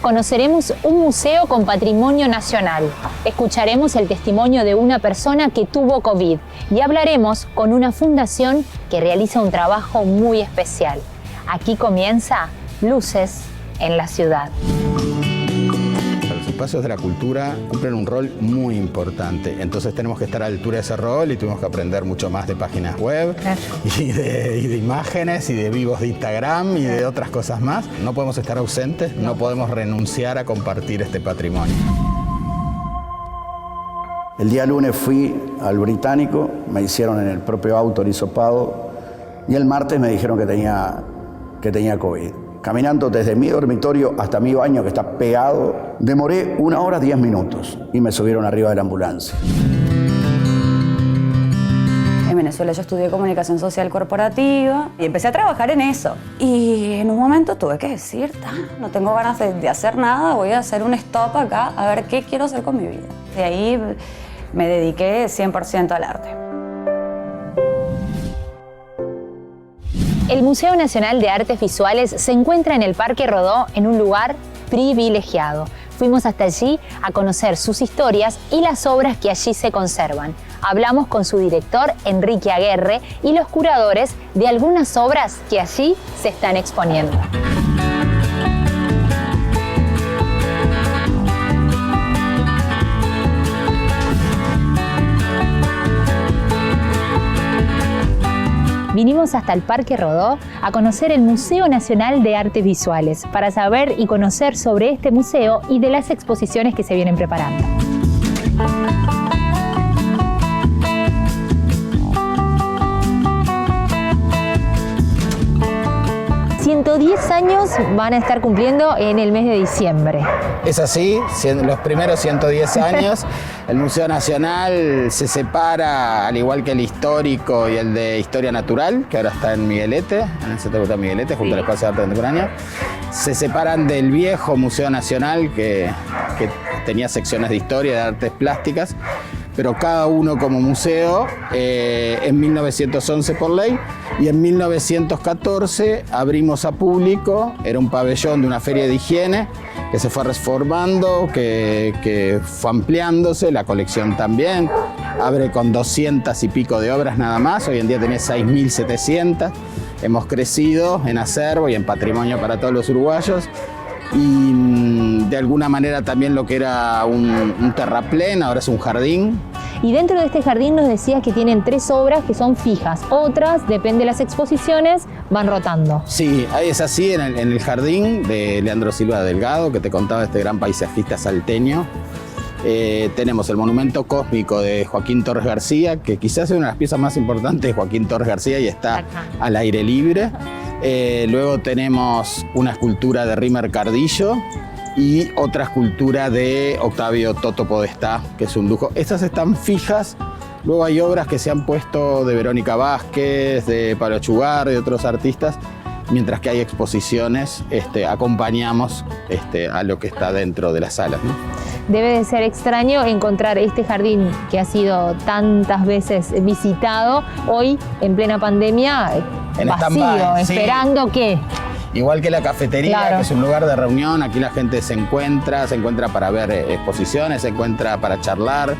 conoceremos un museo con patrimonio nacional, escucharemos el testimonio de una persona que tuvo COVID y hablaremos con una fundación que realiza un trabajo muy especial. Aquí comienza Luces en la Ciudad. Los espacios de la cultura cumplen un rol muy importante, entonces tenemos que estar a la altura de ese rol y tuvimos que aprender mucho más de páginas web y de imágenes y de vivos de Instagram y de otras cosas más. No podemos estar ausentes, no podemos renunciar a compartir este patrimonio. El día lunes fui al Británico, me hicieron en el propio auto el hisopado y el martes me dijeron que tenía COVID. Caminando desde mi dormitorio hasta mi baño, que está pegado, demoré 1 hora 10 minutos y me subieron arriba de la ambulancia. En Venezuela yo estudié comunicación social corporativa y empecé a trabajar en eso. Y en un momento tuve que decir, no tengo ganas de hacer nada, voy a hacer un stop acá a ver qué quiero hacer con mi vida. De ahí me dediqué 100% al arte. El Museo Nacional de Artes Visuales se encuentra en el Parque Rodó, en un lugar privilegiado. Fuimos hasta allí a conocer sus historias y las obras que allí se conservan. Hablamos con su director, Enrique Aguerre, y los curadores de algunas obras que allí se están exponiendo. Vinimos hasta el Parque Rodó a conocer el Museo Nacional de Artes Visuales para saber y conocer sobre este museo y de las exposiciones que se vienen preparando. 110 años van a estar cumpliendo en el mes de diciembre. Es así, los primeros 110 años. El Museo Nacional se separa, al igual que el histórico y el de Historia Natural, que ahora está en Miguelete, en el Centro Cultural Miguelete, junto al Espacio de Arte Contemporáneo. Se separan del viejo Museo Nacional, que tenía secciones de historia y de artes plásticas, pero cada uno como museo, en 1911 por ley, y en 1914 abrimos a público. Era un pabellón de una feria de higiene que se fue reformando, que fue ampliándose, la colección también. Abre con 200 y pico de obras nada más, hoy en día tiene 6.700. Hemos crecido en acervo y en patrimonio para todos los uruguayos. Y de alguna manera también lo que era un terraplén, ahora es un jardín. Y dentro de este jardín nos decías que tienen 3 obras que son fijas, otras, depende de las exposiciones, van rotando. Sí, es así en el jardín de Leandro Silva Delgado, que te contaba, este gran paisajista salteño. Tenemos el monumento cósmico de Joaquín Torres García, que quizás es una de las piezas más importantes de Joaquín Torres García y está al aire libre. Luego tenemos una escultura de Rimer Cardillo y otra escultura de Octavio Toto Podestá, que es un lujo. Estas están fijas. Luego hay obras que se han puesto de Verónica Vázquez, de Pablo Chugar, de otros artistas, mientras que hay exposiciones, acompañamos a lo que está dentro de las salas, ¿no? Debe de ser extraño encontrar este jardín que ha sido tantas veces visitado, hoy en plena pandemia, vacío, esperando que... Igual que la cafetería, que es un lugar de reunión, aquí la gente se encuentra para ver exposiciones, se encuentra para charlar,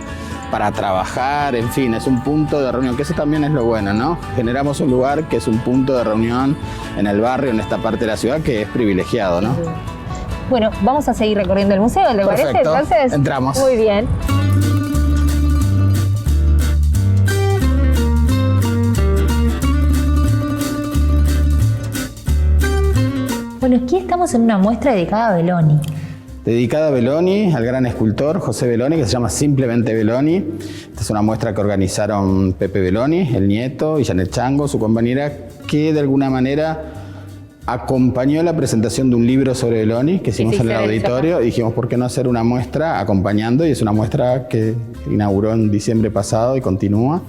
para trabajar, en fin, es un punto de reunión, que eso también es lo bueno, ¿no? Generamos un lugar que es un punto de reunión en el barrio, en esta parte de la ciudad, que es privilegiado, ¿no? Bueno, vamos a seguir recorriendo el museo, ¿te parece? Entonces, entramos. Muy bien. Bueno, aquí estamos en una muestra dedicada a Belloni. Dedicada a Belloni, al gran escultor José Belloni, que se llama simplemente Belloni. Esta es una muestra que organizaron Pepe Belloni, el nieto, y Janet Chango, su compañera, que de alguna manera acompañó la presentación de un libro sobre Belloni que hicimos en el auditorio, y dijimos, ¿por qué no hacer una muestra acompañando? Y es una muestra que inauguró en diciembre pasado y continúa.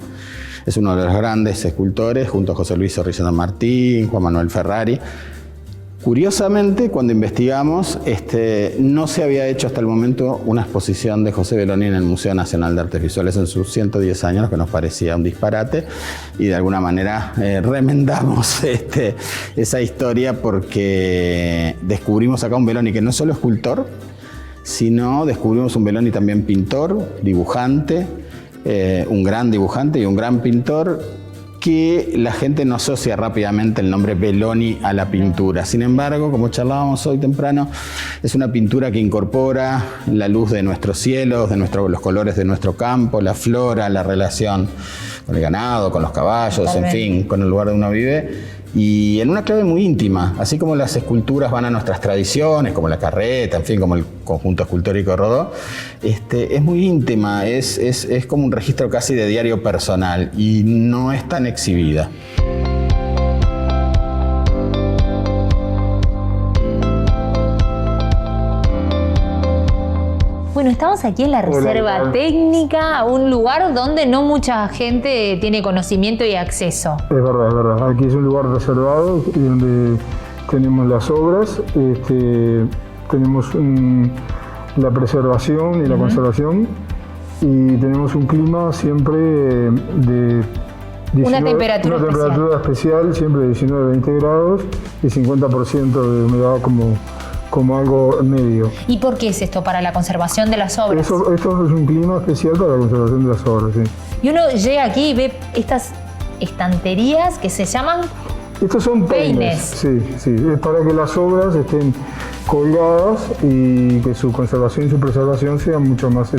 Es uno de los grandes escultores, junto a José Luis Zorrilla San Martín, Juan Manuel Ferrari. Curiosamente, cuando investigamos, no se había hecho hasta el momento una exposición de José Belloni en el Museo Nacional de Artes Visuales en sus 110 años, que nos parecía un disparate, y de alguna manera remendamos esa historia porque descubrimos acá un Belloni que no es solo escultor, sino descubrimos un Belloni también pintor, dibujante, un gran dibujante y un gran pintor, que la gente no asocia rápidamente el nombre Belloni a la pintura. Sin embargo, como charlábamos hoy temprano, es una pintura que incorpora la luz de nuestros cielos, los colores de nuestro campo, la flora, la relación con el ganado, con los caballos, en fin, con el lugar donde uno vive. Y en una clave muy íntima, así como las esculturas van a nuestras tradiciones, como la carreta, en fin, como el conjunto escultórico de Rodó, es muy íntima, es como un registro casi de diario personal y no es tan exhibida. Bueno, estamos aquí en la Reserva Técnica, un lugar donde no mucha gente tiene conocimiento y acceso. Es verdad, es verdad. Aquí es un lugar reservado donde tenemos las obras, tenemos la preservación y la conservación, y tenemos un clima siempre de 19, una temperatura especial, siempre de 19-20 grados y 50% de humedad como algo medio. ¿Y por qué es esto? ¿Para la conservación de las obras? Esto es un clima especial para la conservación de las obras, sí. Y uno llega aquí y ve estas estanterías que se llaman estos son peines. Sí, es para que las obras estén colgadas y que su conservación y su preservación sea mucho más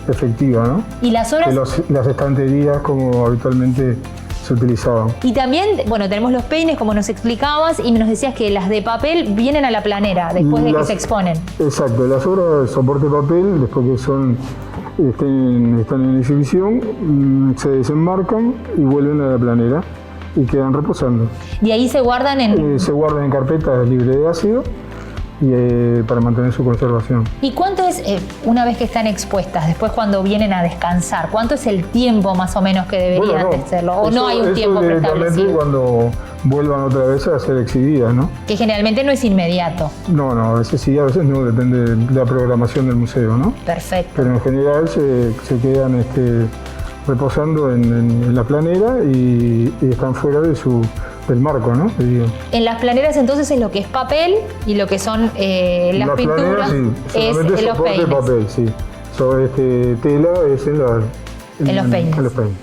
efectiva, ¿no? Y las obras... Que las estanterías como habitualmente se utilizaban. Y también, bueno, tenemos los peines, como nos explicabas, y nos decías que las de papel vienen a la planera después de que se exponen. Exacto, las obras de soporte papel, después que están en exhibición, se desenmarcan y vuelven a la planera y quedan reposando. ¿Y ahí se guardan en...? Se guardan en carpetas libres de ácido y para mantener su conservación. ¿Y cuánto es, una vez que están expuestas, después cuando vienen a descansar, cuánto es el tiempo más o menos que deberían de hacerlo? ¿O no hay un tiempo preestablecido? Cuando vuelvan otra vez a ser exhibidas, ¿no? Que generalmente no es inmediato. No, a veces sí, a veces no, depende de la programación del museo, ¿no? Perfecto. Pero en general se quedan reposando en la planera y están fuera del marco, ¿no? En las planeras entonces es lo que es papel y lo que son las pinturas es en los peines. Papel, sí. Sobre tela es en los peines. En los peines.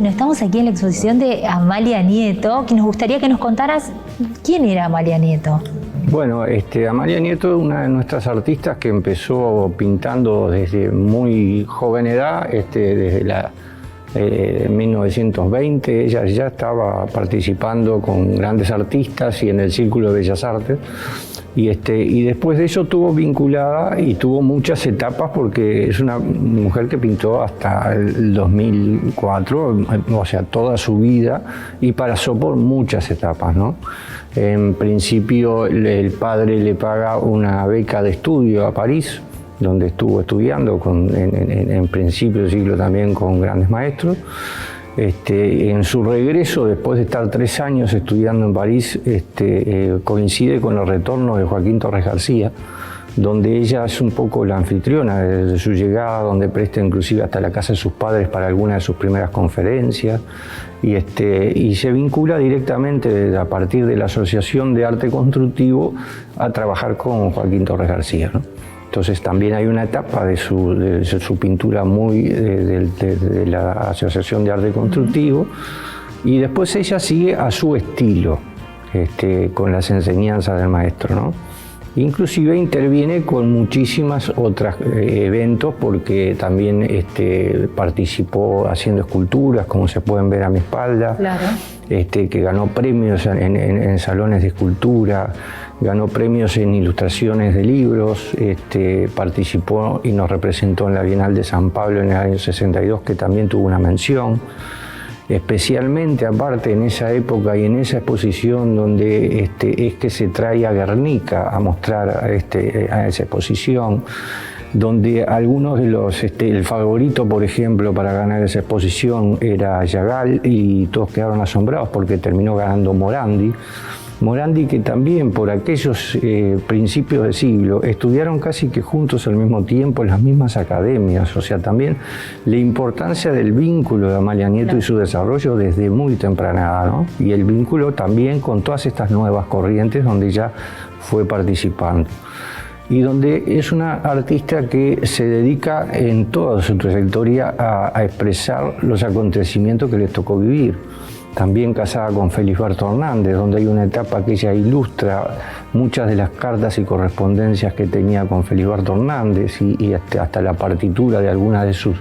Estamos aquí en la exposición de Amalia Nieto, que nos gustaría que nos contaras quién era Amalia Nieto. Bueno, Amalia Nieto es una de nuestras artistas que empezó pintando desde muy joven edad, desde 1920. Ella ya estaba participando con grandes artistas y en el Círculo de Bellas Artes. Y después de eso tuvo vinculada y tuvo muchas etapas porque es una mujer que pintó hasta el 2004, o sea, toda su vida, y pasó por muchas etapas, ¿no? En principio el padre le paga una beca de estudio a París, donde estuvo estudiando en principio del siglo también con grandes maestros. En su regreso, después de estar 3 años estudiando en París, coincide con el retorno de Joaquín Torres García, donde ella es un poco la anfitriona desde su llegada, donde presta inclusive hasta la casa de sus padres para algunas de sus primeras conferencias, y se vincula directamente a partir de la Asociación de Arte Constructivo a trabajar con Joaquín Torres García, ¿no? Entonces también hay una etapa de su pintura muy de la Asociación de Arte Constructivo, y después ella sigue a su estilo, con las enseñanzas del maestro, ¿no? Inclusive interviene con muchísimas otras eventos, porque también participó haciendo esculturas, como se pueden ver a mi espalda, claro. Que ganó premios en salones de escultura, ganó premios en ilustraciones de libros, participó y nos representó en la Bienal de San Pablo en el año 62, que también tuvo una mención. especialmente aparte en esa época y en esa exposición donde es que se trae a Guernica a mostrar a esa exposición, donde algunos de los, el favorito por ejemplo para ganar esa exposición era Chagall y todos quedaron asombrados porque terminó ganando Morandi. Morandi, que también por aquellos principios de siglo estudiaron casi que juntos al mismo tiempo en las mismas academias, o sea, también la importancia del vínculo de Amalia Nieto y su desarrollo desde muy temprana edad, ¿no? Y el vínculo también con todas estas nuevas corrientes donde ella fue participando. Y donde es una artista que se dedica en toda su trayectoria a expresar los acontecimientos que les tocó vivir. También casada con Felisberto Hernández, donde hay una etapa que ella ilustra muchas de las cartas y correspondencias que tenía con Felisberto Hernández y hasta la partitura de algunas de sus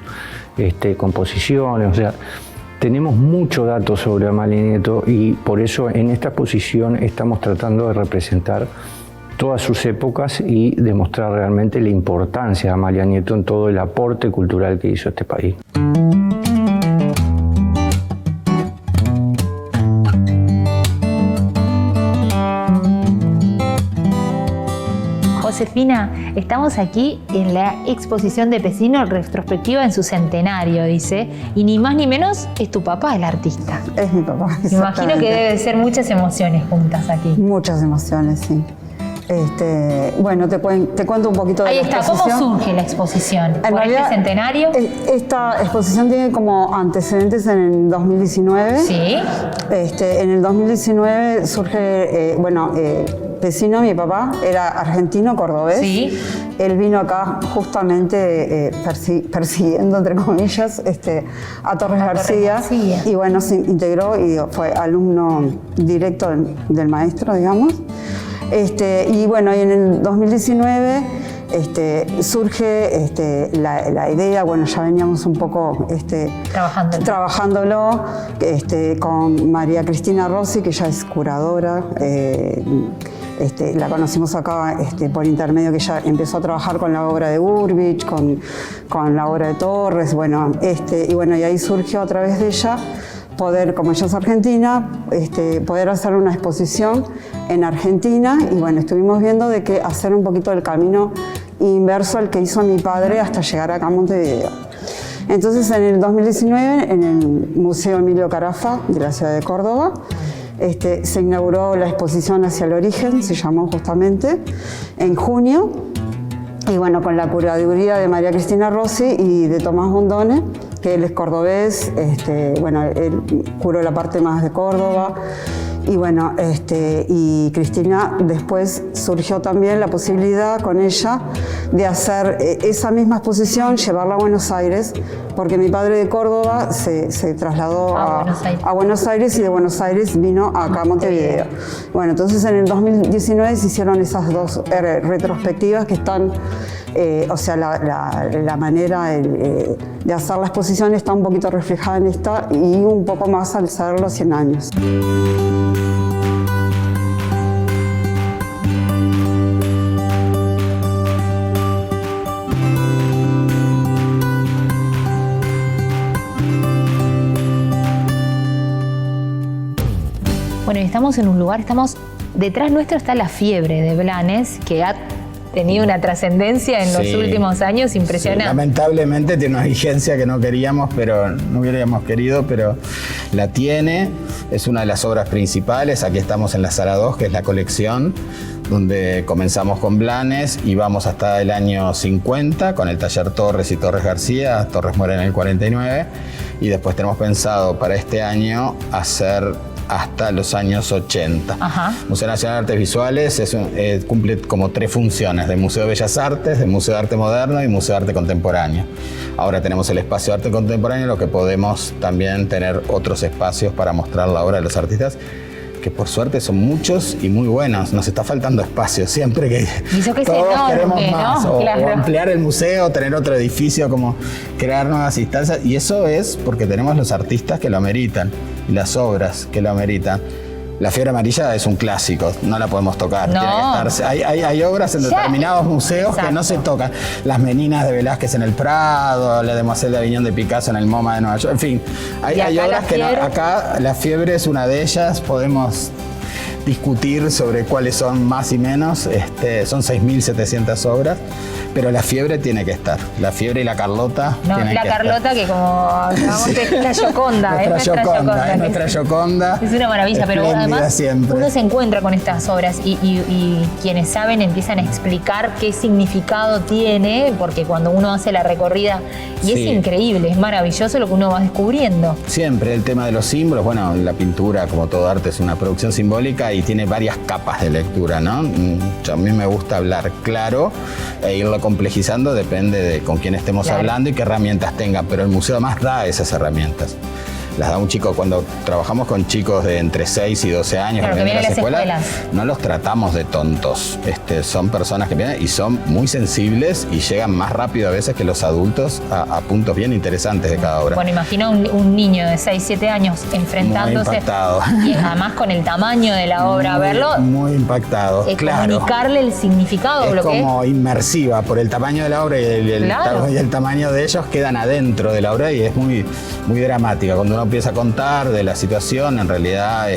composiciones. O sea, tenemos mucho dato sobre Amalia Nieto y por eso en esta exposición estamos tratando de representar todas sus épocas y demostrar realmente la importancia de Amalia Nieto en todo el aporte cultural que hizo este país. Josefina, estamos aquí en la exposición de Pecino, retrospectiva en su centenario, dice, y ni más ni menos es tu papá el artista. Es mi papá. Me imagino que debe ser muchas emociones juntas aquí. Muchas emociones, sí. Bueno, te cuento un poquito de Ahí la está, exposición. ¿cómo surge la exposición? En ¿Por realidad, este centenario? Esta exposición tiene como antecedentes en el 2019. Sí. En el 2019 surge, Pecino, mi papá, era argentino, cordobés. Sí. Él vino acá justamente persiguiendo, entre comillas, a Torres García. Y bueno, se integró y fue alumno directo del maestro, digamos. Y bueno, y en el 2019 surge la idea, bueno, ya veníamos un poco trabajándolo con María Cristina Rossi, que ya es curadora. La conocimos acá por intermedio, que ella empezó a trabajar con la obra de Burbich, con la obra de Torres, bueno, y ahí surgió a través de ella poder, como ella es argentina, poder hacer una exposición en Argentina y bueno, estuvimos viendo de que hacer un poquito el camino inverso al que hizo mi padre hasta llegar acá a Montevideo. Entonces en el 2019 en el Museo Emilio Carafa de la ciudad de Córdoba se inauguró la exposición Hacia el Origen, se llamó justamente, en junio, y bueno, con la curaduría de María Cristina Rossi y de Tomás Bondone, que él es cordobés, él curó la parte más de Córdoba, y bueno, y Cristina, después surgió también la posibilidad con ella de hacer esa misma exposición, llevarla a Buenos Aires, porque mi padre de Córdoba se trasladó a Buenos Aires y de Buenos Aires vino acá a Montevideo. Bueno, entonces en el 2019 se hicieron esas dos retrospectivas que están, la manera de hacer la exposición está un poquito reflejada en esta y un poco más al ser los 100 años. Bueno, estamos en un lugar, detrás nuestro está la fiebre de Blanes, que ha tenido una trascendencia en los últimos años impresionante. Sí, lamentablemente tiene una vigencia que no hubiéramos querido, pero la tiene. Es una de las obras principales. Aquí estamos en la Sala 2, que es la colección, donde comenzamos con Blanes y vamos hasta el año 50 con el taller Torres y Torres García. Torres muere en el 49 y después tenemos pensado para este año hacer hasta los años 80. Ajá. Museo Nacional de Artes Visuales cumple como 3 funciones, de Museo de Bellas Artes, de Museo de Arte Moderno y Museo de Arte Contemporáneo. Ahora tenemos el espacio de arte contemporáneo, lo que podemos también tener otros espacios para mostrar la obra de los artistas, que por suerte son muchos y muy buenos. Nos está faltando espacio siempre que todos queremos más, ¿no? o Claro. ampliar el museo, tener otro edificio, como crear nuevas instancias, y eso es porque tenemos los artistas que lo ameritan y las obras que lo ameritan. La fiebre amarilla es un clásico, no la podemos tocar. No. Tiene que estar, hay obras en determinados museos Exacto. que no se tocan. Las Meninas de Velázquez en el Prado, la Demoiselle d'Avignon de Picasso en el MoMA de Nueva York. En fin, hay acá obras la que no, fiebre. acá la fiebre es una de ellas. Podemos discutir sobre cuáles son más y menos. Son 6.700 obras, pero la fiebre tiene que estar. La fiebre y la Carlota No, tienen la que Carlota, estar. que como hablamos, es la Gioconda. Nuestra Gioconda, es nuestra Gioconda. Es una maravilla, pero Espléndida además siempre. uno se encuentra con estas obras y quienes saben empiezan a explicar qué significado tiene, porque cuando uno hace la recorrida, y Sí. es increíble, es maravilloso lo que uno va descubriendo. Siempre el tema de los símbolos. Bueno, la pintura, como todo arte, es una producción simbólica y tiene varias capas de lectura, ¿no? A mí me gusta hablar claro e irlo complejizando, depende de con quién estemos Claro. hablando y qué herramientas tenga, pero el museo además da esas herramientas. Las da un chico, cuando trabajamos con chicos de entre 6 y 12 años, Claro, que vienen vienen a a las escuelas, escuelas. no los tratamos de tontos. Son personas que vienen y son muy sensibles y llegan más rápido a veces que los adultos a puntos bien interesantes de cada obra. Bueno, imagino un niño de 6, 7 años enfrentándose. Muy impactado. Y además con el tamaño de la obra, verlo, Muy impactado, claro. comunicarle el significado, Es lo que es. como inmersiva por el tamaño de la obra y Claro. y el tamaño de ellos quedan adentro de la obra y es muy, muy dramática. Cuando uno empieza a contar de la situación, en realidad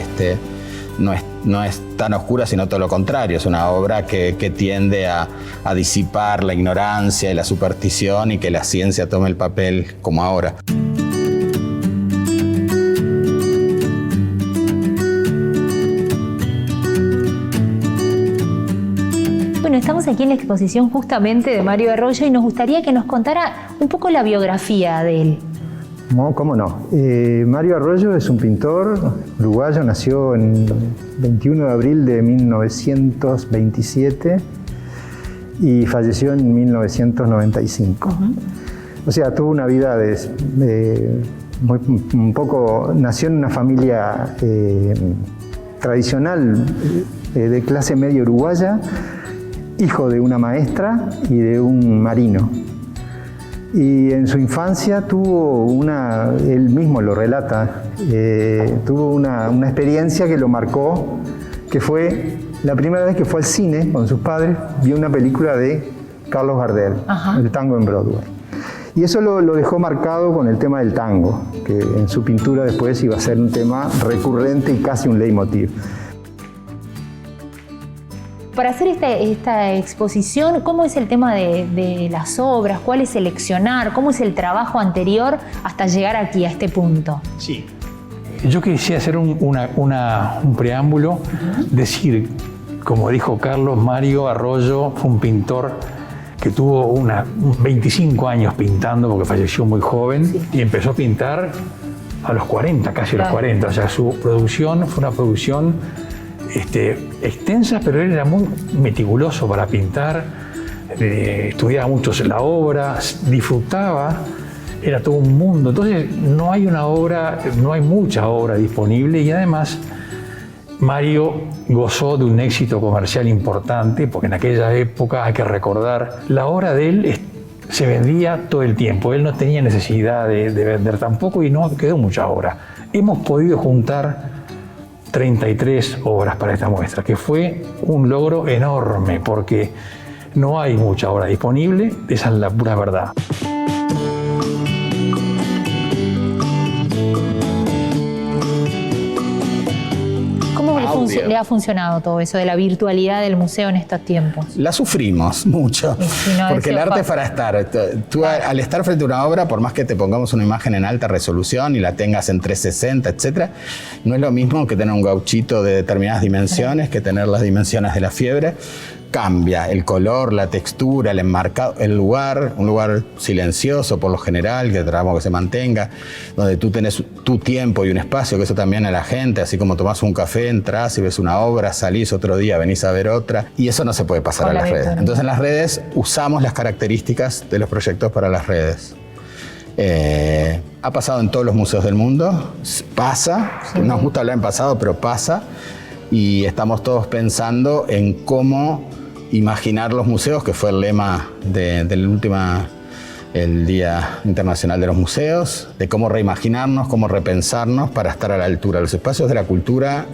no es tan oscura, sino todo lo contrario. Es una obra que tiende a disipar la ignorancia y la superstición y que la ciencia tome el papel como ahora. Bueno, estamos aquí en la exposición justamente de Mario Arroyo y nos gustaría que nos contara un poco la biografía de él. No, ¿cómo no? Mario Arroyo es un pintor uruguayo, nació en 21 de abril de 1927 y falleció en 1995. O sea, tuvo una vida nació en una familia tradicional de clase media uruguaya, hijo de una maestra y de un marino. Y en su infancia él mismo lo relata, tuvo una experiencia que lo marcó, que fue la primera vez que fue al cine con sus padres, vio una película de Carlos Gardel, Ajá. El tango en Broadway. Y eso lo dejó marcado con el tema del tango, que en su pintura después iba a ser un tema recurrente y casi un leitmotiv. Para hacer esta exposición, ¿cómo es el tema de las obras? ¿Cuál es seleccionar? ¿Cómo es el trabajo anterior hasta llegar aquí, a este punto? Sí. Yo quisiera hacer un preámbulo, decir, como dijo Carlos, Mario Arroyo fue un pintor que tuvo 25 años pintando porque falleció muy joven y empezó a pintar a los 40, casi a los 40. O sea, su producción fue una producción extensa, pero él era muy meticuloso para pintar, estudiaba mucho la obra, disfrutaba, era todo un mundo. Entonces no hay mucha obra disponible y además Mario gozó de un éxito comercial importante porque en aquella época, hay que recordar, la obra de él se vendía todo el tiempo, él no tenía necesidad de vender tampoco y no quedó mucha obra. Hemos podido juntar 33 obras para esta muestra, que fue un logro enorme porque no hay mucha obra disponible, esa es la pura verdad. ¿Cómo le ha funcionado todo eso de la virtualidad del museo en estos tiempos? La sufrimos mucho, Y si no, porque el decía, arte es para estar. Tú al estar frente a una obra, por más que te pongamos una imagen en alta resolución y la tengas en 360, etcétera, no es lo mismo que tener un gauchito de determinadas dimensiones que tener las dimensiones de la fiebre. Cambia el color, la textura, el enmarcado, el lugar, un lugar silencioso por lo general, que tratamos que se mantenga, donde tú tenés tu tiempo y un espacio, que eso también a la gente, así como tomás un café, entras y ves una obra, salís otro día, venís a ver otra, y eso no se puede pasar a las redes. Entonces en las redes usamos las características de los proyectos para las redes. Ha pasado en todos los museos del mundo, pasa, nos gusta hablar en pasado, pero pasa, y estamos todos pensando en cómo imaginar los museos, que fue el lema de la última el Día Internacional de los Museos, de cómo reimaginarnos, cómo repensarnos para estar a la altura. Los espacios de la cultura,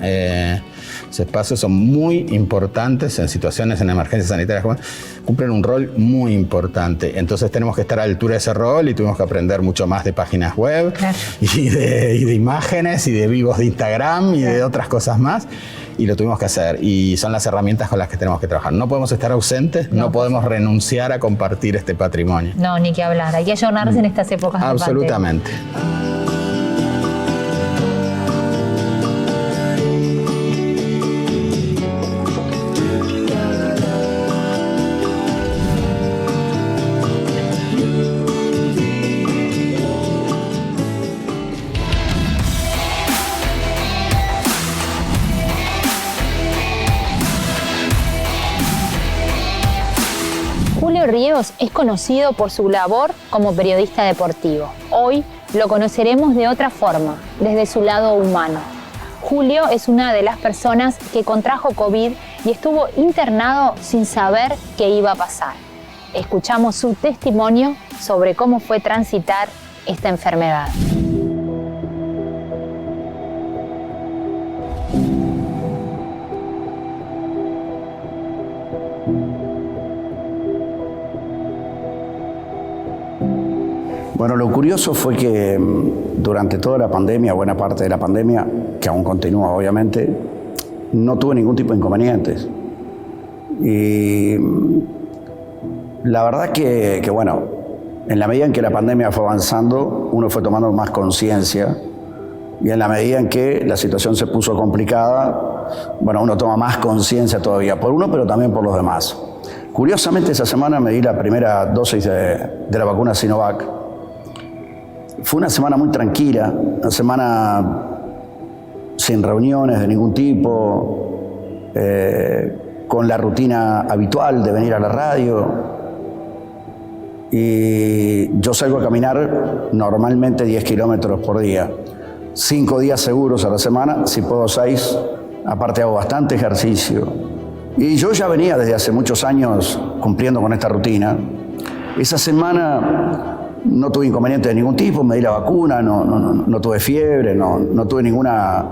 los espacios son muy importantes en situaciones, en emergencias sanitarias, cumplen un rol muy importante. Entonces tenemos que estar a la altura de ese rol y tuvimos que aprender mucho más de páginas web, claro, y de imágenes y de vivos de Instagram y de otras cosas más. Y lo tuvimos que hacer, y son las herramientas con las que tenemos que trabajar. No podemos estar ausentes, no podemos renunciar a compartir este patrimonio. No, ni que hablar, hay que ayornarse en estas épocas. Absolutamente. Julio Ríos es conocido por su labor como periodista deportivo. Hoy lo conoceremos de otra forma, desde su lado humano. Julio es una de las personas que contrajo COVID y estuvo internado sin saber qué iba a pasar. Escuchamos su testimonio sobre cómo fue transitar esta enfermedad. Bueno, lo curioso fue que durante toda la pandemia, buena parte de la pandemia, que aún continúa obviamente, no tuve ningún tipo de inconvenientes. Y la verdad que bueno, en la medida en que la pandemia fue avanzando, uno fue tomando más conciencia, y en la medida en que la situación se puso complicada, bueno, uno toma más conciencia todavía, por uno pero también por los demás. Curiosamente, esa semana me di la primera dosis de la vacuna Sinovac. Fue una semana muy tranquila, una semana sin reuniones de ningún tipo, con la rutina habitual de venir a la radio. Y yo salgo a caminar normalmente 10 kilómetros por día, 5 días seguros a la semana, si puedo 6, aparte hago bastante ejercicio. Y yo ya venía desde hace muchos años cumpliendo con esta rutina. Esa semana no tuve inconveniente de ningún tipo, me di la vacuna, no tuve fiebre, no tuve ninguna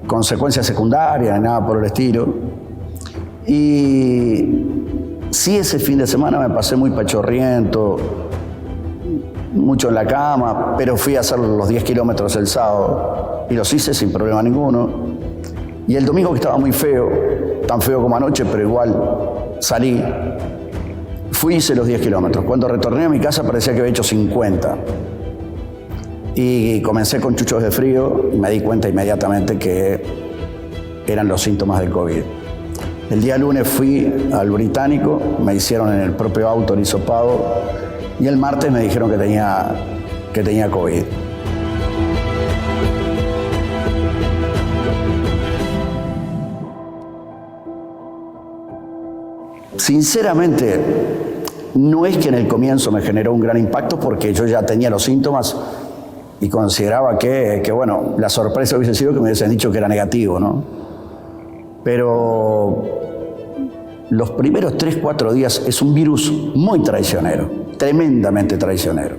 consecuencia secundaria, ni nada por el estilo. Y sí, ese fin de semana me pasé muy pachorriento, mucho en la cama, pero fui a hacer los 10 kilómetros el sábado y los hice sin problema ninguno. Y el domingo, que estaba muy feo, tan feo como anoche, pero igual salí. Fui y hice los 10 kilómetros. Cuando retorné a mi casa parecía que había hecho 50. Y comencé con chuchos de frío y me di cuenta inmediatamente que eran los síntomas del COVID. El día lunes fui al Británico, me hicieron en el propio auto el hisopado y el martes me dijeron que tenía COVID. Sinceramente, no es que en el comienzo me generó un gran impacto porque yo ya tenía los síntomas y consideraba que bueno, la sorpresa hubiese sido que me hubiesen dicho que era negativo, ¿no? Pero los primeros 3-4 días es un virus muy traicionero, tremendamente traicionero.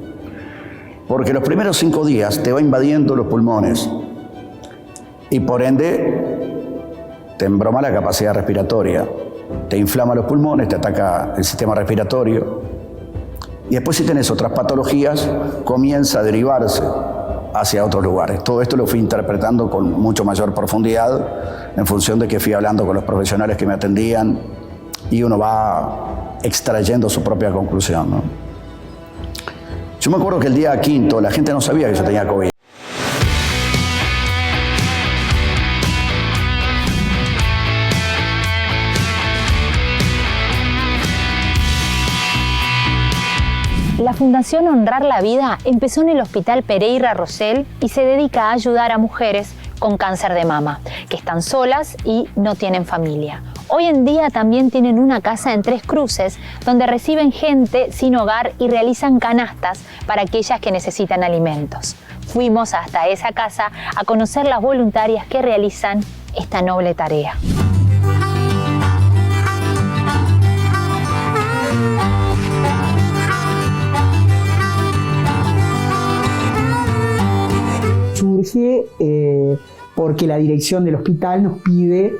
Porque los primeros 5 días te va invadiendo los pulmones y por ende te embroma la capacidad respiratoria. Te inflama los pulmones, te ataca el sistema respiratorio. Y después, si tenés otras patologías, comienza a derivarse hacia otros lugares. Todo esto lo fui interpretando con mucho mayor profundidad en función de que fui hablando con los profesionales que me atendían y uno va extrayendo su propia conclusión, ¿no? Yo me acuerdo que el día quinto la gente no sabía que yo tenía COVID. La Fundación Honrar la Vida empezó en el Hospital Pereira Rosell y se dedica a ayudar a mujeres con cáncer de mama, que están solas y no tienen familia. Hoy en día también tienen una casa en Tres Cruces, donde reciben gente sin hogar y realizan canastas para aquellas que necesitan alimentos. Fuimos hasta esa casa a conocer las voluntarias que realizan esta noble tarea. surge porque la dirección del hospital nos pide,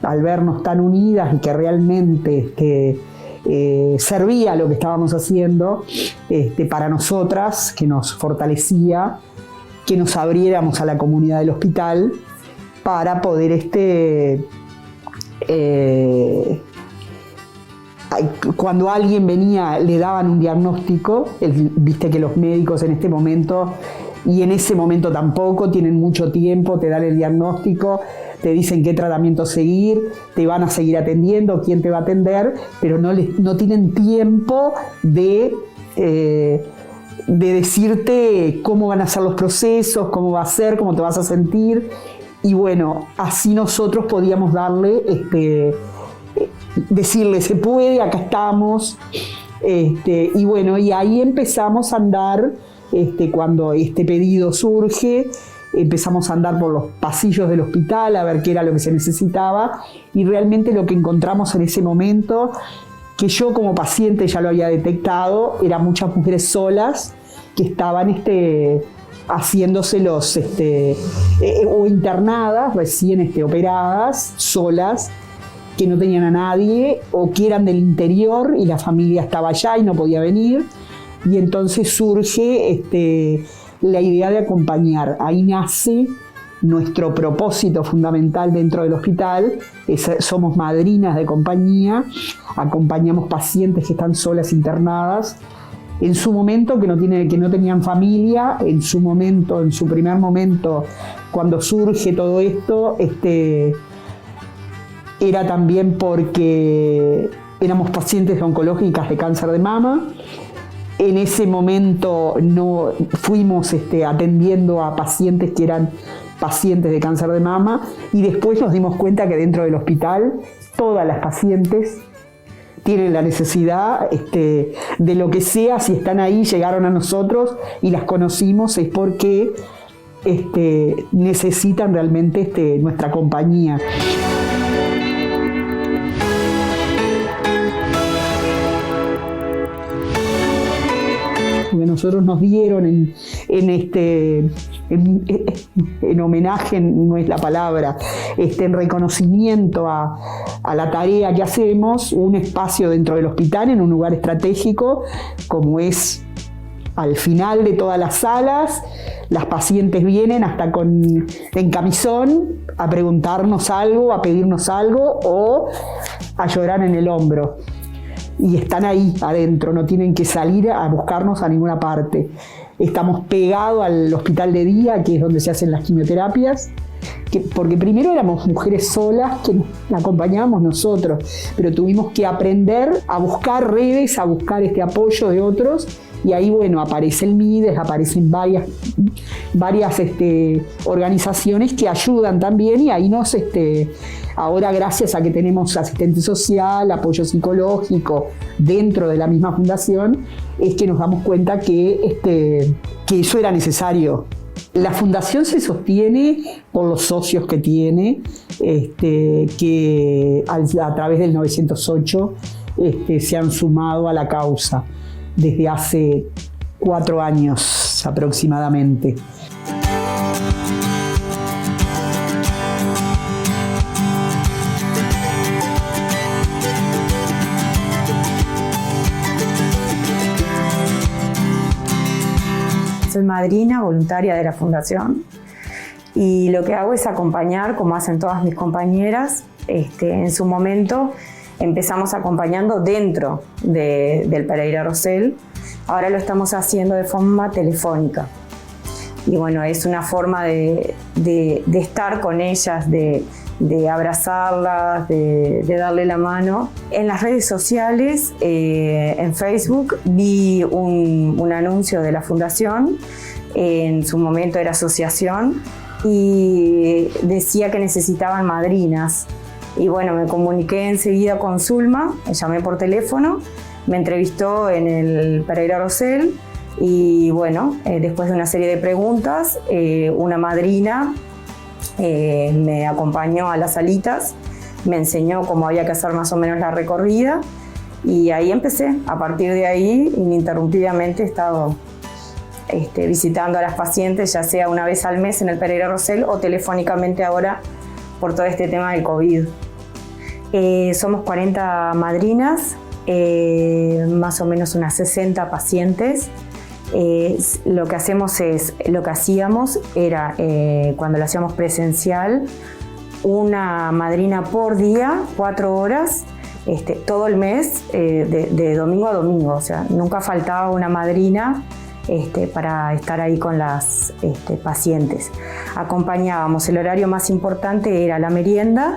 al vernos tan unidas y que realmente servía lo que estábamos haciendo para nosotras, que nos fortalecía, que nos abriéramos a la comunidad del hospital para poder cuando alguien venía le daban un diagnóstico. Viste que los médicos en este momento y en ese momento tampoco tienen mucho tiempo, te dan el diagnóstico, te dicen qué tratamiento seguir, te van a seguir atendiendo, quién te va a atender, pero no tienen tiempo de decirte cómo van a ser los procesos, cómo va a ser, cómo te vas a sentir. Y bueno, así nosotros podíamos darle, decirle, se puede, acá estamos. Y bueno, y ahí empezamos a andar, cuando este pedido surge, empezamos a andar por los pasillos del hospital a ver qué era lo que se necesitaba, y realmente lo que encontramos en ese momento, que yo como paciente ya lo había detectado, eran muchas mujeres solas que estaban haciéndose o internadas, recién operadas, solas, que no tenían a nadie o que eran del interior y la familia estaba allá y no podía venir. Y entonces surge la idea de acompañar. Ahí nace nuestro propósito fundamental dentro del hospital. Somos madrinas de compañía, acompañamos pacientes que están solas internadas. En su momento, que no tenían familia, en su primer momento, cuando surge todo esto, era también porque éramos pacientes oncológicas de cáncer de mama. En ese momento no fuimos atendiendo a pacientes que eran pacientes de cáncer de mama, y después nos dimos cuenta que dentro del hospital todas las pacientes tienen la necesidad de lo que sea. Si están ahí, llegaron a nosotros y las conocimos, es porque necesitan realmente nuestra compañía. Que nosotros nos dieron en homenaje, no es la palabra, en reconocimiento a la tarea que hacemos, un espacio dentro del hospital en un lugar estratégico, como es al final de todas las salas. Las pacientes vienen hasta en camisón a preguntarnos algo, a pedirnos algo o a llorar en el hombro. Y están ahí adentro, no tienen que salir a buscarnos a ninguna parte. Estamos pegados al hospital de día, que es donde se hacen las quimioterapias, porque primero éramos mujeres solas que nos acompañábamos nosotros, pero tuvimos que aprender a buscar redes, a buscar apoyo de otros, y ahí bueno, aparece el MIDES, aparecen varias organizaciones que ayudan también, y ahí ahora, gracias a que tenemos asistente social, apoyo psicológico dentro de la misma fundación, es que nos damos cuenta que eso era necesario. La fundación se sostiene por los socios que tiene, que a través del 908 se han sumado a la causa desde hace 4 años aproximadamente. Soy madrina voluntaria de la fundación y lo que hago es acompañar, como hacen todas mis compañeras. En su momento empezamos acompañando dentro del Pereira Rosell. Ahora lo estamos haciendo de forma telefónica. Y bueno, es una forma de estar con ellas, de abrazarlas, de darle la mano. En las redes sociales, en Facebook, vi un anuncio de la fundación, en su momento era asociación, y decía que necesitaban madrinas. Y bueno, me comuniqué enseguida con Zulma, me llamé por teléfono, me entrevistó en el Pereira Rosell, y bueno, después de una serie de preguntas, una madrina me acompañó a las salitas, me enseñó cómo había que hacer más o menos la recorrida, y ahí empecé. A partir de ahí, ininterrumpidamente he estado visitando a las pacientes, ya sea una vez al mes en el Pereira Rosell o telefónicamente ahora por todo este tema del COVID. Somos 40 madrinas, más o menos unas 60 pacientes. Lo que hacíamos era, cuando lo hacíamos presencial, una madrina por día, 4 horas, todo el mes, de domingo a domingo. O sea, nunca faltaba una madrina para estar ahí con las pacientes. Acompañábamos, el horario más importante era la merienda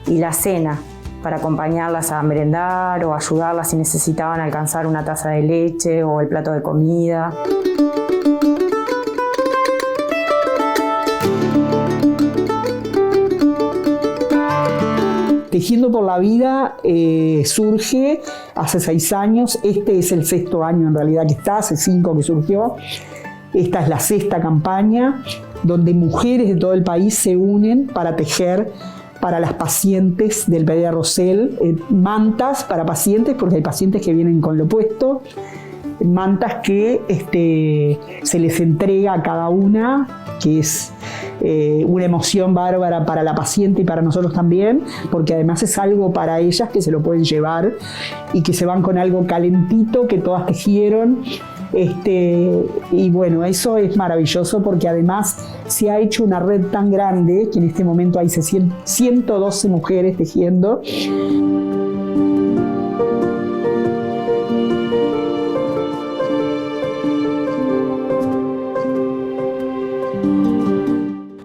y la cena, para acompañarlas a merendar o ayudarlas si necesitaban alcanzar una taza de leche o el plato de comida. Tejiendo por la Vida surge hace 6 años, este es el 6º año en realidad que está, hace 5 que surgió. Esta es la 6ª campaña donde mujeres de todo el país se unen para tejer para las pacientes del Pereira Rosell, mantas para pacientes, porque hay pacientes que vienen con lo puesto, mantas que se les entrega a cada una, que es una emoción bárbara para la paciente y para nosotros también, porque además es algo para ellas que se lo pueden llevar y que se van con algo calentito que todas tejieron. Y bueno, eso es maravilloso porque además se ha hecho una red tan grande que en este momento hay 112 mujeres tejiendo.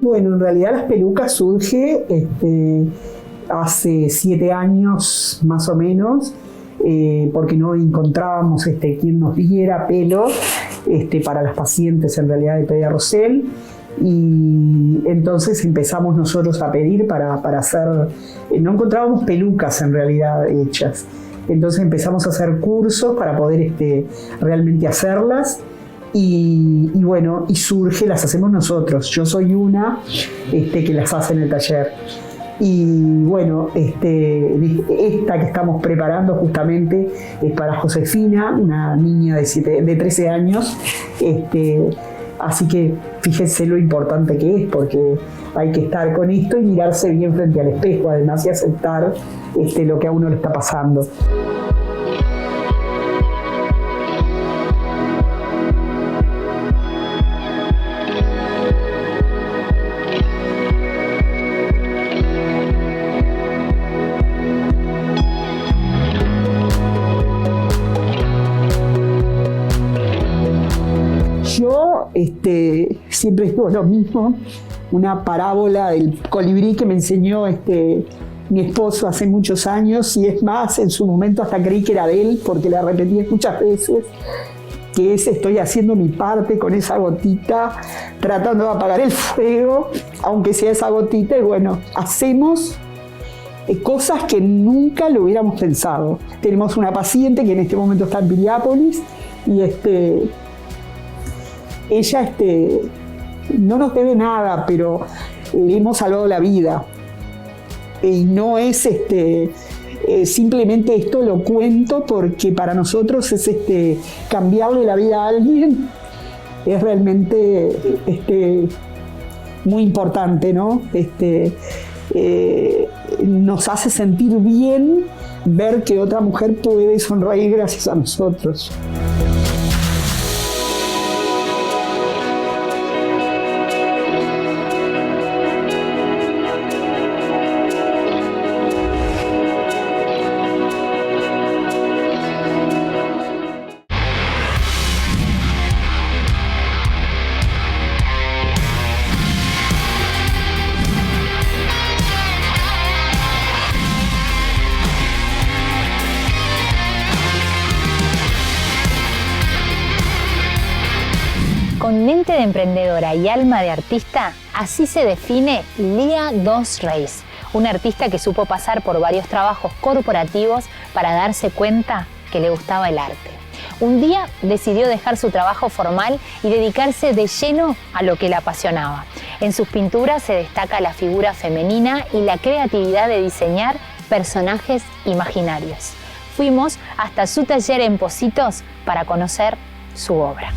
Bueno, en realidad las pelucas surge hace 7 años más o menos, porque no encontrábamos quien nos diera pelo para las pacientes en realidad de Pereira Rosell, y entonces empezamos nosotros a pedir para hacer, no encontrábamos pelucas en realidad hechas, entonces empezamos a hacer cursos para poder realmente hacerlas. Y bueno, y surge, las hacemos nosotros. Yo soy una que las hace en el taller. Y bueno, esta que estamos preparando justamente es para Josefina, una niña de 13 años. Así que fíjense lo importante que es, porque hay que estar con esto y mirarse bien frente al espejo, además, y aceptar lo que a uno le está pasando. Siempre digo lo mismo, una parábola del colibrí que me enseñó mi esposo hace muchos años, y es más, en su momento hasta creí que era de él porque la repetí muchas veces, que es: estoy haciendo mi parte con esa gotita, tratando de apagar el fuego, aunque sea esa gotita, y bueno, hacemos cosas que nunca lo hubiéramos pensado. Tenemos una paciente que en este momento está en Piriápolis, y ella no nos debe nada, pero le hemos salvado la vida. Y no es simplemente esto lo cuento porque para nosotros es cambiarle la vida a alguien, es realmente muy importante, ¿no? Nos hace sentir bien ver que otra mujer puede sonreír gracias a nosotros. Con mente de emprendedora y alma de artista, así se define Lía Dos Reis, una artista que supo pasar por varios trabajos corporativos para darse cuenta que le gustaba el arte. Un día decidió dejar su trabajo formal y dedicarse de lleno a lo que le apasionaba. En sus pinturas se destaca la figura femenina y la creatividad de diseñar personajes imaginarios. Fuimos hasta su taller en Pocitos para conocer su obra.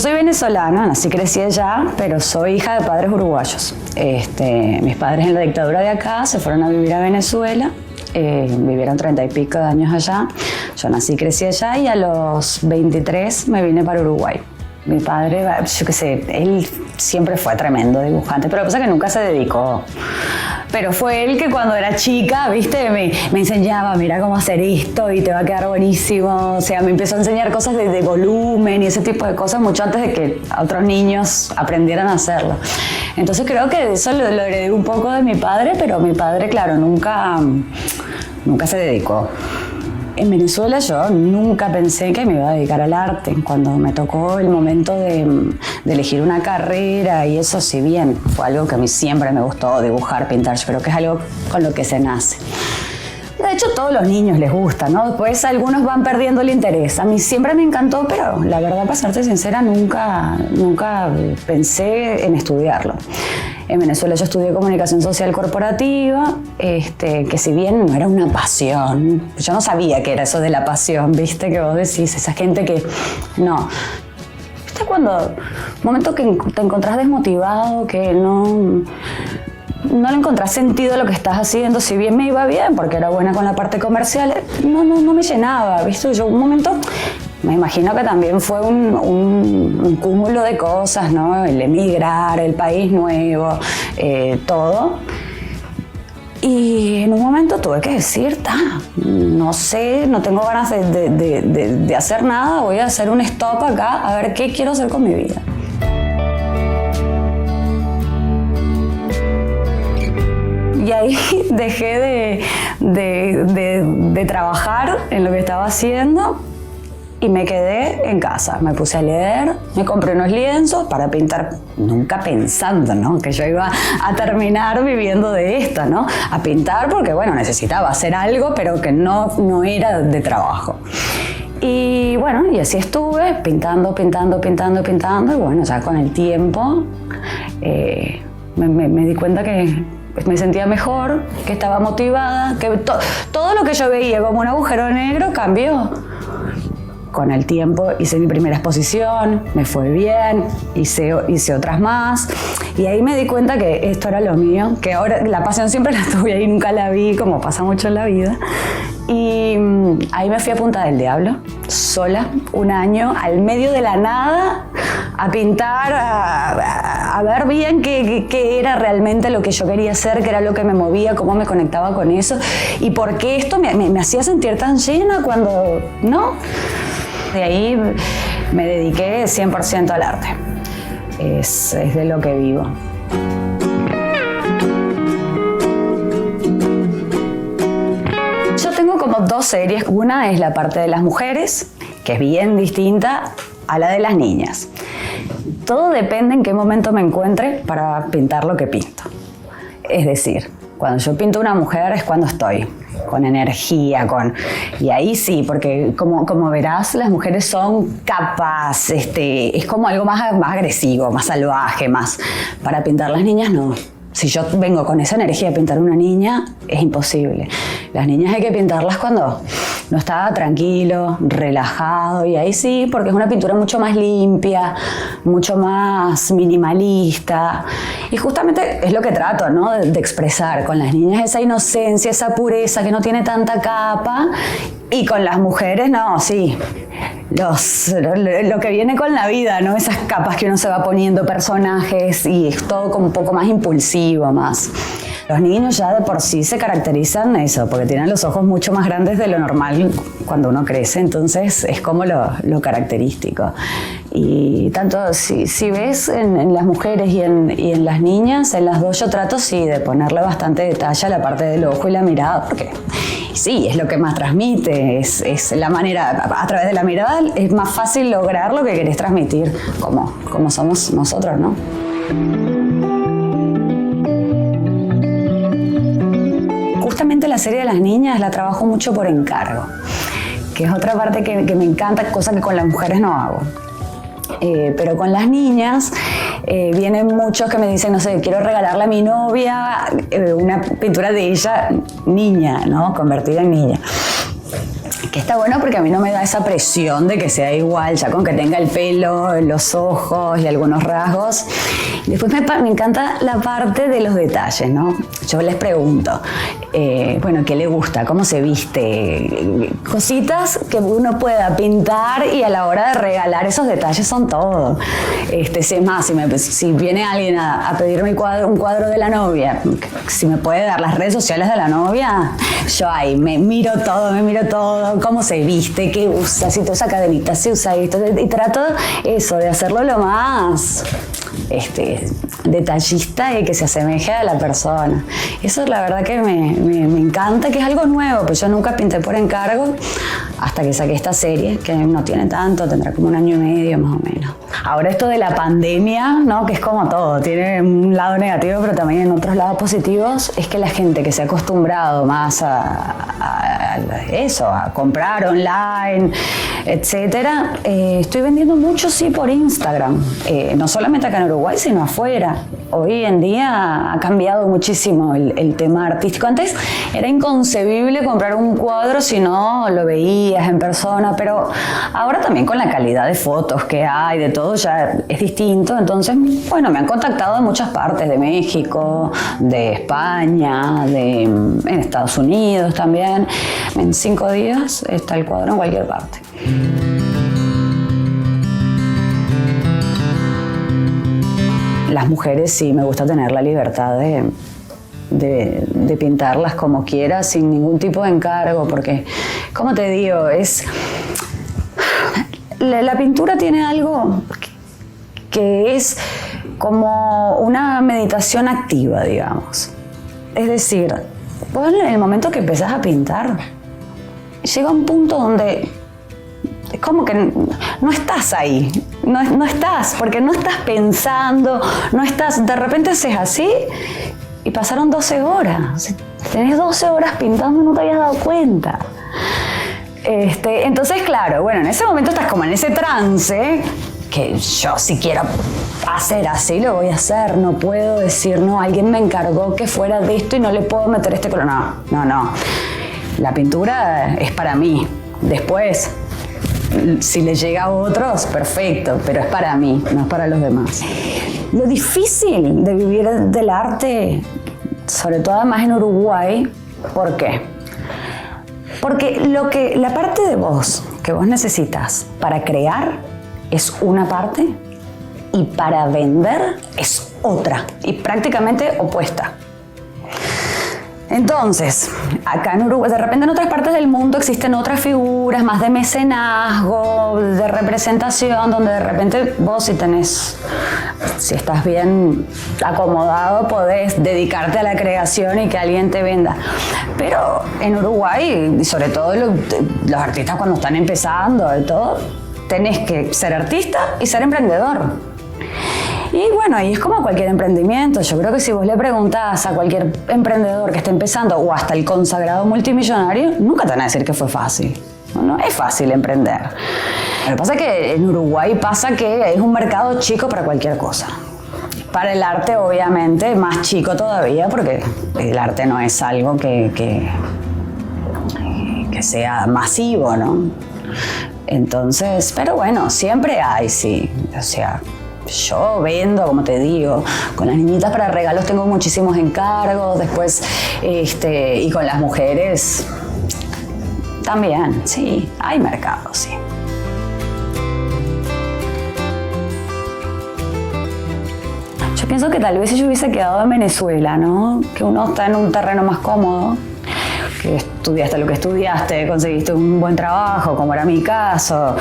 soy venezolana, nací y crecí allá, pero soy hija de padres uruguayos. Mis padres en la dictadura de acá se fueron a vivir a Venezuela, vivieron 30 y pico de años allá. Yo nací y crecí allá y a los 23 me vine para Uruguay. Mi padre, yo qué sé, él siempre fue tremendo dibujante, pero lo que pasa es que nunca se dedicó. Pero fue él que cuando era chica, viste, me enseñaba, mira cómo hacer esto y te va a quedar buenísimo. O sea, me empezó a enseñar cosas de volumen y ese tipo de cosas mucho antes de que otros niños aprendieran a hacerlo. Entonces creo que eso lo heredé un poco de mi padre, pero mi padre, claro, nunca se dedicó. En Venezuela yo nunca pensé que me iba a dedicar al arte. Cuando me tocó el momento de elegir una carrera y eso, si bien fue algo que a mí siempre me gustó, dibujar, pintar, yo creo que es algo con lo que se nace. De hecho, a todos los niños les gusta, ¿no? Después algunos van perdiendo el interés. A mí siempre me encantó, pero la verdad, para serte sincera, nunca pensé en estudiarlo. En Venezuela yo estudié comunicación social corporativa, que si bien no era una pasión, yo no sabía qué era eso de la pasión, ¿viste? Que vos decís, esa gente que no. ¿Viste cuando momento que te encontrás desmotivado, que no le encontrás sentido a lo que estás haciendo? Si bien me iba bien, porque era buena con la parte comercial, no me llenaba, ¿viste? Yo un momento, me imagino que también fue un cúmulo de cosas, ¿no? El emigrar, el país nuevo, todo. Y en un momento tuve que decir, no sé, no tengo ganas de hacer nada, voy a hacer un stop acá, a ver qué quiero hacer con mi vida. Y ahí dejé de trabajar en lo que estaba haciendo y me quedé en casa. Me puse a leer, me compré unos lienzos para pintar, nunca pensando, ¿no?, que yo iba a terminar viviendo de esto, ¿no? A pintar porque, bueno, necesitaba hacer algo, pero que no era de trabajo. Y bueno, y así estuve pintando, y bueno, ya con el tiempo me di cuenta que me sentía mejor, que estaba motivada, que todo lo que yo veía como un agujero negro cambió. Con el tiempo hice mi primera exposición, me fue bien, hice otras más y ahí me di cuenta que esto era lo mío, que ahora la pasión siempre la tuve y nunca la vi, como pasa mucho en la vida. Y ahí me fui a Punta del Diablo, sola, un año, al medio de la nada, a pintar, a ver bien qué era realmente lo que yo quería hacer, qué era lo que me movía, cómo me conectaba con eso y por qué esto me hacía sentir tan llena cuando no. De ahí me dediqué 100% al arte. Es de lo que vivo. Yo tengo como dos series. Una es la parte de las mujeres, que es bien distinta a la de las niñas. Todo depende en qué momento me encuentre para pintar lo que pinto. Es decir, cuando yo pinto una mujer es cuando estoy con energía, y ahí sí, porque como verás, las mujeres son capas, es como algo más agresivo, más salvaje, más. Para pintar las niñas no. Si yo vengo con esa energía a pintar una niña, es imposible. Las niñas hay que pintarlas cuando no está tranquilo, relajado, y ahí sí, porque es una pintura mucho más limpia, mucho más minimalista. Y justamente es lo que trato, ¿no?, de expresar con las niñas, esa inocencia, esa pureza que no tiene tanta capa, y con las mujeres, no, sí. Lo que viene con la vida, ¿no? Esas capas que uno se va poniendo, personajes, y es todo como un poco más impulsivo, más. Los niños ya de por sí se caracterizan eso, porque tienen los ojos mucho más grandes de lo normal cuando uno crece, entonces es como lo característico. Y tanto si ves en las mujeres y en las niñas, en las dos yo trato sí de ponerle bastante detalle a la parte del ojo y la mirada, porque sí, es lo que más transmite, es la manera, a través de la mirada es más fácil lograr lo que querés transmitir, como somos nosotros, ¿no? Justamente la serie de las niñas la trabajo mucho por encargo, que es otra parte que me encanta, cosa que con las mujeres no hago. Pero con las niñas vienen muchos que me dicen, no sé, quiero regalarle a mi novia una pintura de ella niña, ¿no?, convertida en niña. Que está bueno porque a mí no me da esa presión de que sea igual, ya con que tenga el pelo, los ojos y algunos rasgos. Después me encanta la parte de los detalles, ¿no? Yo les pregunto, bueno, ¿qué le gusta? ¿Cómo se viste? Cositas que uno pueda pintar y a la hora de regalar esos detalles son todo. Si es más, si viene alguien a pedirme un cuadro de la novia, si me puede dar las redes sociales de la novia, yo ahí me miro todo, cómo se viste, qué usa, si te usa cadenita, si usa esto, y trato eso, de hacerlo lo más detallista y que se asemeje a la persona. Eso la verdad que me encanta, que es algo nuevo, pues yo nunca pinté por encargo hasta que saqué esta serie, que no tiene tanto, tendrá como 1 año y medio más o menos. Ahora esto de la pandemia, ¿no? Que es como todo, tiene un lado negativo pero también en otros lados positivos, es que la gente que se ha acostumbrado más a eso, a comprar online, etcétera, estoy vendiendo mucho sí por Instagram, no solamente acá en Uruguay sino afuera. Hoy en día ha cambiado muchísimo el tema artístico. Antes era inconcebible comprar un cuadro si no lo veías en persona, pero ahora también con la calidad de fotos que hay, de todo ya es distinto. Entonces, bueno, me han contactado de muchas partes, de México, de España, en Estados Unidos también. En 5 días está el cuadro en cualquier parte. Las mujeres sí, me gusta tener la libertad de pintarlas como quiera, sin ningún tipo de encargo, porque, como te digo, la pintura tiene algo que es como una meditación activa, digamos. Es decir, vos en el momento que empezás a pintar, llega un punto donde es como que no estás ahí, no estás, porque no estás pensando, no estás, de repente haces así y pasaron 12 horas. Tenés 12 horas pintando y no te habías dado cuenta. Entonces, claro, bueno, en ese momento estás como en ese trance, que yo si quiero hacer así lo voy a hacer, no puedo decir, no, alguien me encargó que fuera de esto y no le puedo meter este color. No. La pintura es para mí. Después, si le llega a otros, perfecto, pero es para mí, no es para los demás. Lo difícil de vivir del arte, sobre todo además en Uruguay, ¿por qué? Porque la parte de vos que vos necesitas para crear es una parte y para vender es otra y prácticamente opuesta. Entonces, acá en Uruguay, de repente en otras partes del mundo existen otras figuras más de mecenazgo, de representación, donde de repente vos si estás bien acomodado, podés dedicarte a la creación y que alguien te venda. Pero en Uruguay, y sobre todo los artistas cuando están empezando, de todo, tenés que ser artista y ser emprendedor. Y bueno, ahí es como cualquier emprendimiento. Yo creo que si vos le preguntás a cualquier emprendedor que esté empezando o hasta el consagrado multimillonario, nunca te van a decir que fue fácil. No es fácil emprender. Lo que pasa es que en Uruguay pasa que es un mercado chico para cualquier cosa. Para el arte, obviamente, más chico todavía, porque el arte no es algo que sea masivo, ¿no? Entonces, pero bueno, siempre hay, sí. O sea, yo vendo, como te digo, con las niñitas para regalos tengo muchísimos encargos, después, y con las mujeres también, sí, hay mercado, sí. Yo pienso que tal vez si yo hubiese quedado en Venezuela, ¿no? Que uno está en un terreno más cómodo, que estudiaste lo que estudiaste, conseguiste un buen trabajo, como era mi caso.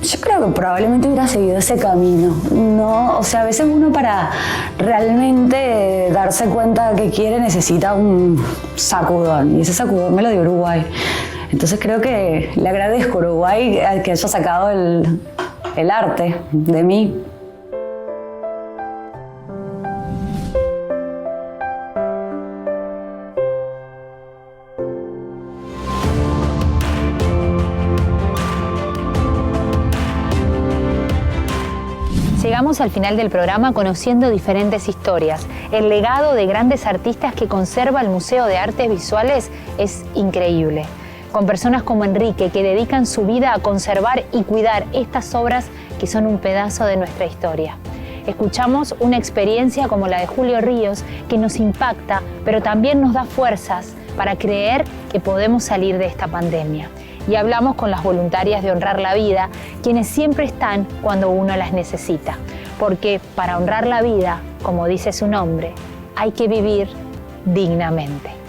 Yo creo que probablemente hubiera seguido ese camino, ¿no? O sea, a veces uno para realmente darse cuenta que quiere necesita un sacudón, y ese sacudón me lo dio Uruguay. Entonces creo que le agradezco a Uruguay que haya sacado el arte de mí. Llegamos al final del programa conociendo diferentes historias. El legado de grandes artistas que conserva el Museo de Artes Visuales es increíble. con personas como Enrique que dedican su vida a conservar y cuidar estas obras que son un pedazo de nuestra historia. Escuchamos una experiencia como la de Julio Ríos que nos impacta, pero también nos da fuerzas para creer que podemos salir de esta pandemia. Y hablamos con las voluntarias de Honrar la Vida, quienes siempre están cuando uno las necesita. Porque para honrar la vida, como dice su nombre, hay que vivir dignamente.